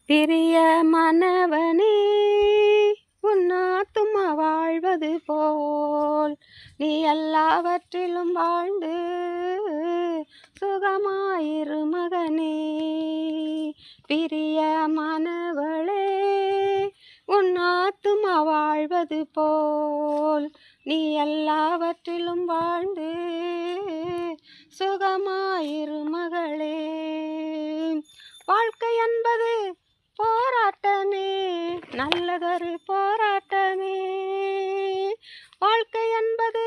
பிரிய மனவனே உன்னாத்துமா வாழ்வது போல் நீ எல்லாவற்றிலும் வாழ்ந்து சுகமாயிரு மகனே. பிரிய மனவளே உன்னாத்துமா வாழ்வது போல் நீ எல்லாவற்றிலும் வாழ்ந்து சுகமாயிரு மகளே. வாழ்க்கை என்பது போராட்டமே, நல்லதொரு போராட்டமே. வாழ்க்கை என்பது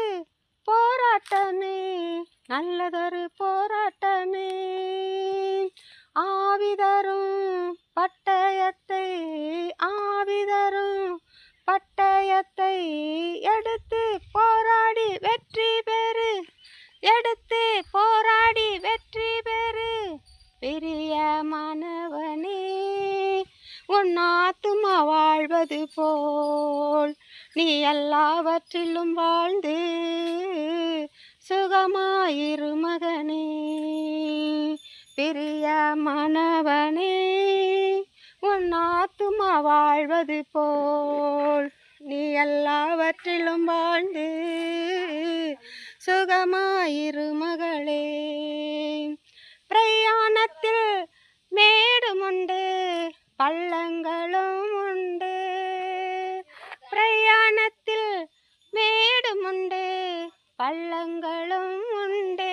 போராட்டமே, நல்லதொரு போராட்டமே. ஆவிதரும் பட்டயத்தை பட்டயத்தை எடுத்து போராடி வெற்றி பெறு, எடுத்து போராடி வெற்றி பெறு. பிரிய மனவனே உன் ஆத்துமா வாழ்வது போல் நீ எல்லாவற்றிலும் வாழ்ந்து சுகமாயிரு மகனே. பிரிய மனவனே உன் ஆத்துமா வாழ்வது போல் நீ எல்லாவற்றிலும் வாழ்ந்து சுகமாயிரு மகளே. பிரயாணத்தில் மேடுமுண்டு பள்ளங்களும் உண்டு, பிரயாணத்தில் மேடுமுண்டு பள்ளங்களும் உண்டு.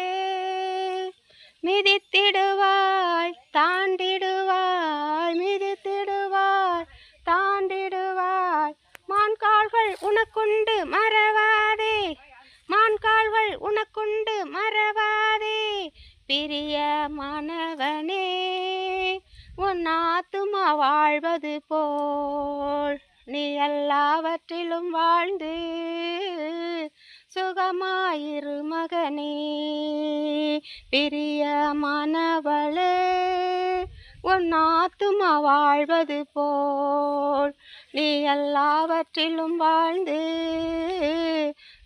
மிதித்திடுவாய் தாண்டிடுவாய், மிதித்திடுவாய் தாண்டிடுவாய். மான்கால்கள் உனக்குண்டு மறவாதே, மான்கால்கள் உனக்குண்டு மறவாதே. பிரிய மனவனே உன் ஆத்துமா வாழ்வது போல் நீ எல்லாவற்றிலும் வாழ்ந்து சுகமாயிரு மகனே. பிரிய மனவளே உன் ஆத்துமா வாழ்வது போல் நீ எல்லாவற்றிலும் வாழ்ந்து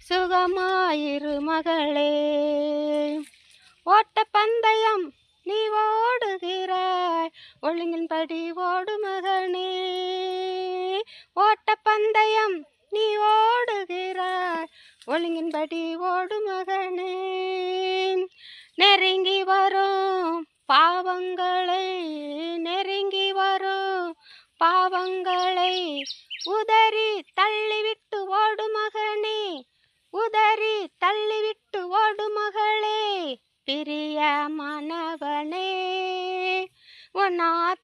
சுகமாயிரு மகளே. ஓட்ட பந்தயம் நீ ஓடுகிறாய், ஒழுங்கின்படி ஓடு மகனே. ஓட்ட பந்தயம் நீ ஓடுகிறாய், ஒழுங்கின்படி ஓடு மகனே. நெருங்கி வரும் பாவங்களை, நெருங்கி வரும் பாவங்களை உதறி தள்ளிவிட்டு ஓடு மகனே, உதறி தள்ளிவிட்டு ஓடு மகளே. பிரிய மனவனே உன்